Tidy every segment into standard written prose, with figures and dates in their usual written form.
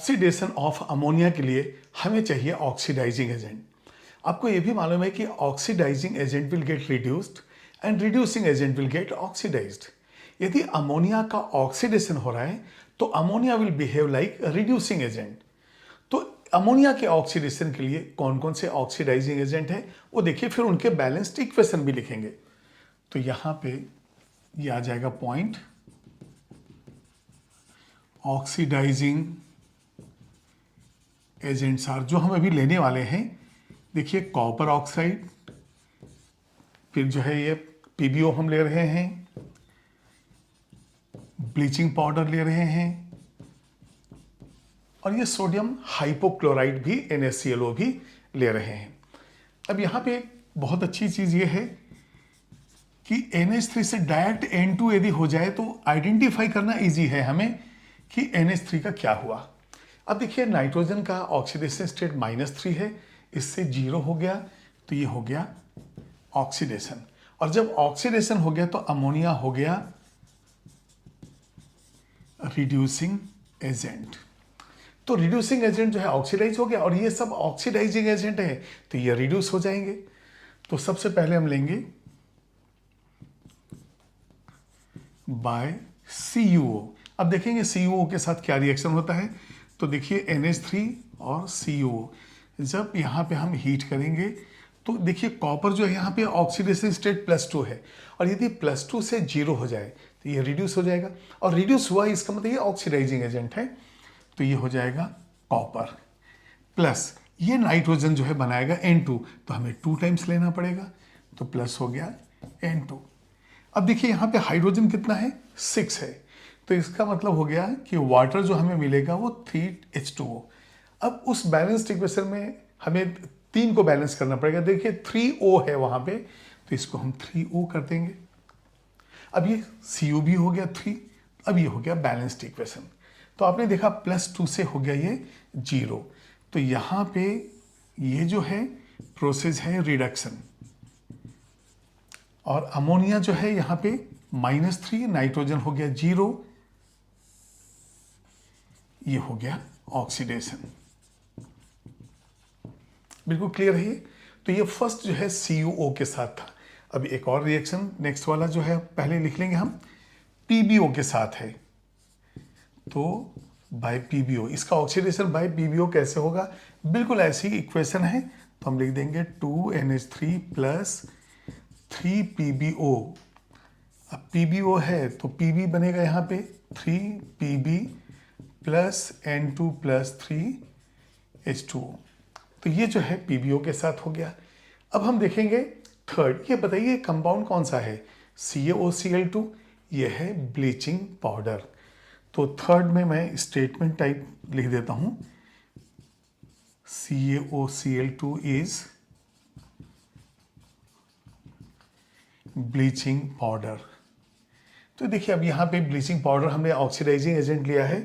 Oxidation of ammonia के लिए हमें चाहिए ऑक्सीडाइजिंग एजेंट। आपको ये भी मालूम है कि oxidising agent will get reduced and reducing agent will get oxidised. यदि अमोनिया का ऑक्सीडेशन हो रहा है तो ammonia will behave like reducing agent. तो अमोनिया के ऑक्सीडेशन के लिए कौन कौन से ऑक्सीडाइजिंग एजेंट है वो देखिए, फिर उनके बैलेंस्ड इक्वेशन भी लिखेंगे। तो यहां पे ये आ जाएगा पॉइंट ऑक्सीडाइजिंग एजेंट्स आर, जो हम अभी लेने वाले हैं। देखिए कॉपर ऑक्साइड, फिर जो है ये पीबीओ हम ले रहे हैं, ब्लीचिंग पाउडर ले रहे हैं, और ये सोडियम हाइपोक्लोराइड भी NaClO भी ले रहे हैं। अब यहाँ पे बहुत अच्छी चीज़ ये है कि NH3 से डायरेक्ट N2 यदि हो जाए तो आइडेंटिफाई करना इजी है हमें कि NH3 का क्या हुआ। अब देखिए नाइट्रोजन का ऑक्सीडेशन स्टेट -3 है, इससे 0 हो गया तो ये हो गया ऑक्सीडेशन। और जब ऑक्सीडेशन हो गया तो अमोनिया हो गया रिड्यूसिंग एजेंट। तो रिड्यूसिंग एजेंट जो है ऑक्सीडाइज हो गया, और ये सब ऑक्सीडाइजिंग एजेंट है तो ये रिड्यूस हो जाएंगे। तो सबसे पहले हम लेंगे बाय CuO। अब देखेंगे CuO के साथ क्या रिएक्शन होता है। तो देखिए NH3 और CuO, जब यहाँ पे हम हीट करेंगे तो देखिए कॉपर जो है यहाँ पे ऑक्सीडेशन स्टेट +2 है, और यदि +2 से 0 हो जाए तो ये रिड्यूस हो जाएगा, और रिड्यूस हुआ इसका मतलब ये ऑक्सीडाइजिंग एजेंट है। तो ये हो जाएगा कॉपर प्लस ये नाइट्रोजन जो है बनाएगा N2, तो हमें 2 टाइम्स लेना पड़ेगा, तो प्लस हो गया N2। अब देखिए यहाँ पे हाइड्रोजन कितना है, 6 है, तो इसका मतलब हो गया कि वाटर जो हमें मिलेगा वो 3H2O। अब उस बैलेंस्ड इक्वेशन में हमें 3 को बैलेंस करना पड़ेगा। देखिए 3O है वहाँ पे, तो इसको हम 3O कर देंगे। अब ये Cu भी हो गया 3, अब ये हो गया बैलेंस्ड इक्वेशन। तो आपने देखा +2 से हो गया ये 0, तो यहाँ पे ये जो है प्रोसेस है रिडक्शन, और अमोनिया जो है यहाँ पे -3, नाइट्रोजन हो गया 0, ये हो गया ऑक्सीडेशन। बिल्कुल क्लियर है ये। तो ये फर्स्ट जो है CuO के साथ था। अब एक और रिएक्शन नेक्स्ट वाला जो है पहले लिख लेंगे हम, PbO के साथ है। तो बाय PbO, इसका ऑक्सीडेशन बाय PbO कैसे होगा, बिल्कुल ऐसी इक्वेशन है। तो हम लिख देंगे 2NH3 + 3PbO। अब PbO है तो Pb बनेगा यहाँ पे 3Pb + N2 + 3H2O। तो ये जो है PbO के साथ हो गया। अब हम देखेंगे थर्ड, ये बताइए कंपाउंड कौन सा है, CaOCl2, ये है ब्लीचिंग पाउडर। तो थर्ड में मैं स्टेटमेंट टाइप लिख देता हूं, CaOCl2 इज ब्लीचिंग पाउडर। तो देखिए अब यहाँ पे ब्लीचिंग पाउडर हमने ऑक्सीडाइजिंग एजेंट लिया है,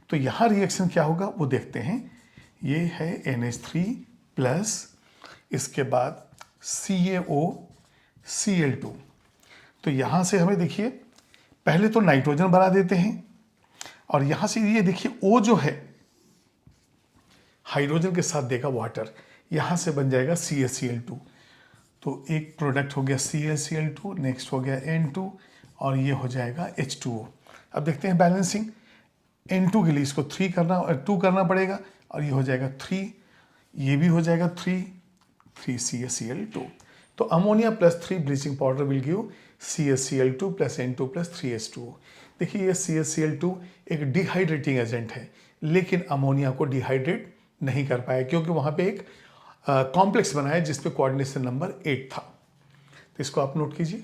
तो यहाँ रिएक्शन क्या होगा वो देखते हैं। ये है NH3 प्लस इसके बाद CaOCl2। तो यहाँ से हमें देखिए पहले तो नाइट्रोजन बना देते हैं, और यहाँ से ये देखिए O जो है हाइड्रोजन के साथ देगा वाटर, यहाँ से बन जाएगा CaCl2। तो एक प्रोडक्ट हो गया CaCl2, नेक्स्ट हो गया N2, और ये हो जाएगा H2O। अब देखते हैं बैलेंसिंग, N2 के लिए इसको 2 करना पड़ेगा, और ये हो जाएगा 3, ये भी हो जाएगा 3 CaCl2। तो ammonia +3 bleaching powder will give CaCl2 + N2 + 3H2O। देखिए ये CaCl2 एक डिहाइड्रेटिंग एजेंट है, लेकिन अमोनिया को डिहाइड्रेट नहीं कर पाया क्योंकि वहाँ पे एक कॉम्प्लेक्स बना है जिसपे कोऑर्डिनेशन नंबर 8 था। तो इसको आप नोट कीजिए।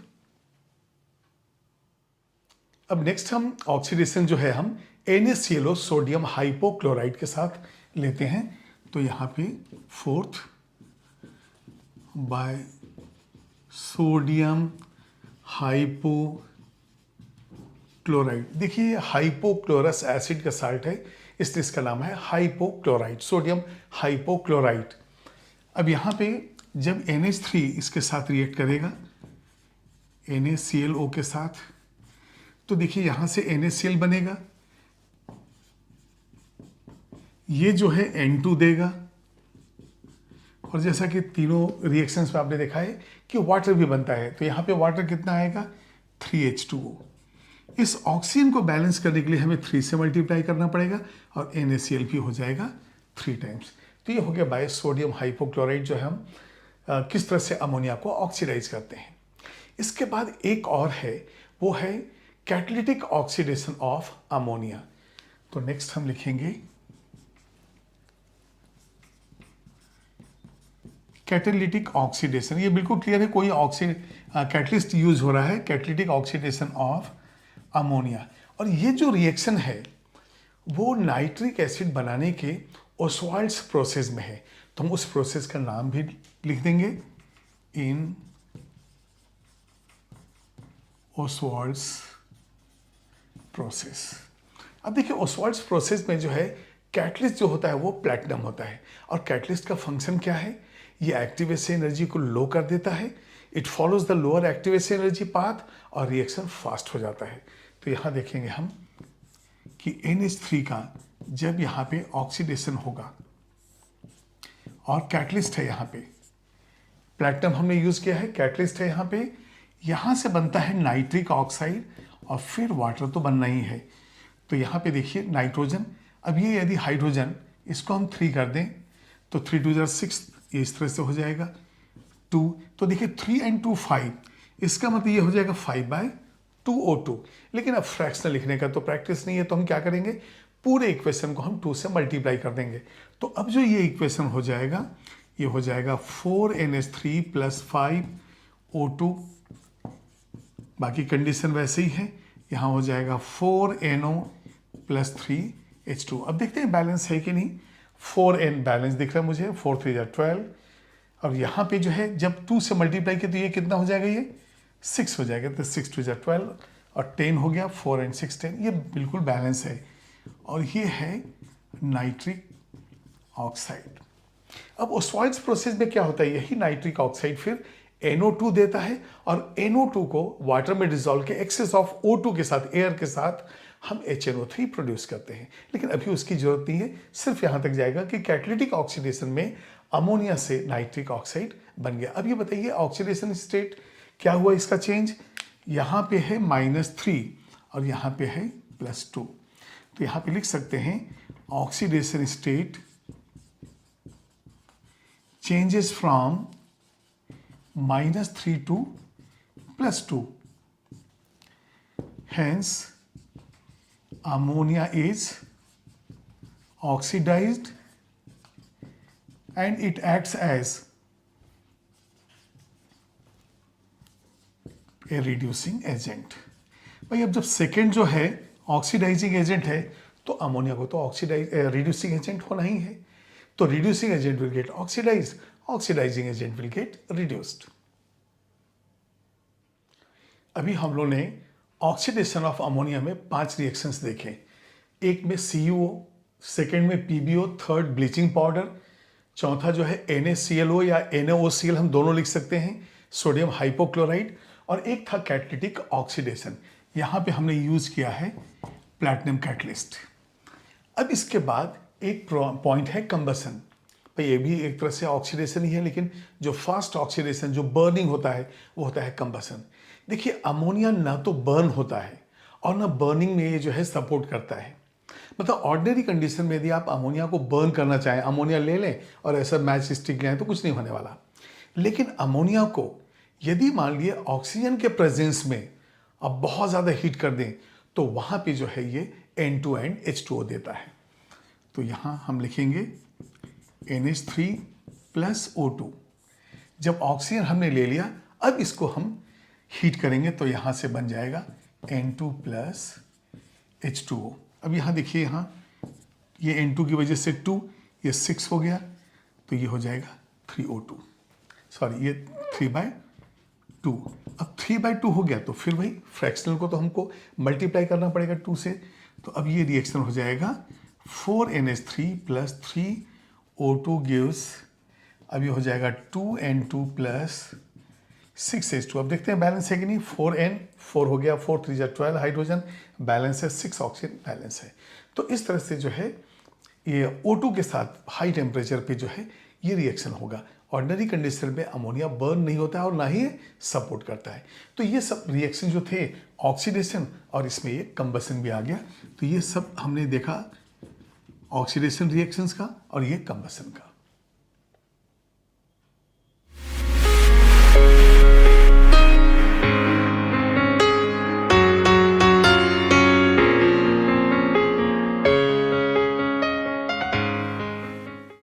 अब नेक्स्ट हम ऑक्सीडेशन जो है हम NaClO सोडियम हाइपोक्लोराइड के साथ लेते हैं। तो यहाँ पे फोर्थ बाय सोडियम हाइपोक्लोराइड। देखिए हाइपोक्लोरस एसिड का साल्ट है, इसलिए इसका नाम है हाइपोक्लोराइड, सोडियम हाइपोक्लोराइड। अब यहाँ पे जब NH3 इसके साथ रिएक्ट करेगा NaClO के साथ, तो देखिए यहाँ से NaCl बनेगा, ये जो है N2 देगा, और जैसा कि तीनों रिएक्शंस में आपने देखा है कि वाटर भी बनता है, तो यहाँ पे वाटर कितना आएगा 3H2O। इस ऑक्सीजन को बैलेंस करने के लिए हमें 3 से मल्टीप्लाई करना पड़ेगा और NaCl भी हो जाएगा 3 टाइम्स। तो ये हो गया बाय सोडियम हाइपोक्लोराइड, जो है हम किस तरह से अमोनिया को ऑक्सीडाइज करते हैं। इसके बाद एक और है, वो है कैटालिटिक ऑक्सीडेशन ऑफ अमोनिया। तो नेक्स्ट हम लिखेंगे कैटालिटिक ऑक्सीडेशन। ये बिल्कुल क्लियर है, कोई कैटलिस्ट यूज हो रहा है, कैटालिटिक ऑक्सीडेशन ऑफ अमोनिया। और ये जो रिएक्शन है वो नाइट्रिक एसिड बनाने के ओस्वाल्ड्स प्रोसेस में है, तो हम उस प्रोसेस का नाम भी लिख देंगे इन ओस्वाल्ड्स प्रोसेस। अब देखिए ओस्वाल्ड्स प्रोसेस में जो है कैटलिस्ट जो होता है वो प्लैटिनम होता है, और कैटलिस्ट का फंक्शन क्या है, ये एक्टिवेशन एनर्जी को लो कर देता है, it follows the lower activation energy path, और रिएक्शन फास्ट हो जाता है। तो यहाँ देखेंगे हम कि NH3 का जब यहाँ पे ऑक्सीडेशन होगा, और कैटलिस्ट है यहाँ पे, प्लैटिनम हमने यूज किया है, कैटलिस्ट है यहाँ पे, यहाँ से बनता है नाइट्रिक ऑक्साइड, और फिर वाटर तो बनना ही है। तो यहाँ पे देखिए नाइट्रोजन, अब ये यदि हाइड्रोजन, इसको हम 3 कर दें तो 3 2 6, ये इस तरह से हो जाएगा 2। तो देखिए 3 and 2 5, इसका मतलब ये हो जाएगा 5/2O2। लेकिन अब फ्रैक्शनल लिखने का तो प्रैक्टिस नहीं है, तो हम क्या करेंगे, पूरे इक्वेशन को हम 2 से मल्टीप्लाई कर देंगे। तो अब जो ये इक्वेशन हो जाएगा, ये हो जाएगा 4NH3 + 5O2, बाकी कंडीशन वैसे ही है। यहाँ हो जाएगा 4NO + 3H2। अब देखते हैं बैलेंस है कि नहीं। 4N बैलेंस दिख रहा है मुझे, 4 3 12, और यहाँ पे जो है जब 2 से मल्टीप्लाई किया तो ये कितना हो जाएगा, ये 6 हो जाएगा, तो 6 2 12 और 10 हो गया, 4 and 6 10, ये बिल्कुल बैलेंस है। और ये है नाइट्रिक ऑक्साइड। अब ओस्वाल्ड्स प्रोसेस में क्या होता है, यही नाइट्रिक ऑक्साइड फिर NO2 देता है, और NO2 को वाटर में डिजोल्व के एक्सेस ऑफ O2 के साथ, एयर के साथ हम HNO3 प्रोड्यूस करते हैं। लेकिन अभी उसकी जरूरत नहीं है, सिर्फ यहाँ तक जाएगा कि कैटालिटिक ऑक्सीडेशन में अमोनिया से नाइट्रिक ऑक्साइड बन गया। अब ये बताइए ऑक्सीडेशन स्टेट क्या हुआ, इसका चेंज, यहाँ पे है -3 और यहाँ पे है +2। तो यहाँ पे लिख सकते हैं oxidation state changes from -3 to +2, hence ammonia is oxidized and it acts as a reducing agent। भाई अब जब सेकेंड जो है ऑक्सीडाइजिंग एजेंट है, तो अमोनिया को तो रिड्यूसिंग एजेंट होना ही है, तो reducing agent will get oxidised, oxidising agent will get reduced. अभी हम लोगों ने ऑक्सीडेशन ऑफ अमोनिया में 5 रिएक्शंस देखे, एक में CuO, सेकेंड में PbO, थर्ड ब्लीचिंग पाउडर, चौथा जो है NaClO या NaOCl, हम दोनों लिख सकते हैं, सोडियम हाइपोक्लोराइड, और एक था कैटालिटिक ऑक्सीडेशन। यहाँ पे हमने यूज किया है प्लैटिनम कैटलिस्ट। अब इसके बाद एक पॉइंट है कंबसन। भाई ये भी एक तरह से ऑक्सीडेशन ही है, लेकिन जो फास्ट ऑक्सीडेशन, जो बर्निंग होता है, वो होता है कंबसन। देखिए अमोनिया ना तो बर्न होता है और ना बर्निंग में ये जो है सपोर्ट करता है। मतलब ऑर्डिनरी कंडीशन में यदि आप अमोनिया को बर्न करना चाहें, अमोनिया ले लें और ऐसा मैच स्टिक लें, तो कुछ नहीं होने वाला। लेकिन अमोनिया को यदि मान लिए ऑक्सीजन के प्रेजेंस में अब बहुत ज़्यादा हीट कर दें, तो वहाँ पे जो है ये N2 and H2O देता है। तो यहाँ हम लिखेंगे NH3 + O2। जब ऑक्सीजन हमने ले लिया, अब इसको हम हीट करेंगे, तो यहाँ से बन जाएगा N2 + H2O। अब यहाँ देखिए, यहाँ ये N2 की वजह से 2, ये 6 हो गया, तो ये हो जाएगा 3O2, सॉरी ये 3/2। अब 3/2 हो गया, तो फिर भाई फ्रैक्शनल को तो हमको मल्टीप्लाई करना पड़ेगा 2 से। तो अब ये रिएक्शन हो जाएगा 4NH3 + 3O2 गिव्स, अब ये हो जाएगा 2N2 + 6H2। अब देखते हैं बैलेंस है कि नहीं। 4N 4 हो गया, 4 3 12 हाइड्रोजन बैलेंस है, 6 ऑक्सीजन बैलेंस है। तो इस तरह से जो है ये O2 के साथ हाई टेम्परेचर पे जो है ये रिएक्शन होगा। ऑर्डिनरी कंडीशन में अमोनिया बर्न नहीं होता है और ना ही ये सपोर्ट करता है। तो ये सब रिएक्शन जो थे ऑक्सीडेशन और इसमें ये कंबसन भी आ गया। तो ये सब हमने देखा ऑक्सीडेशन रिएक्शंस का और ये कंबसन का।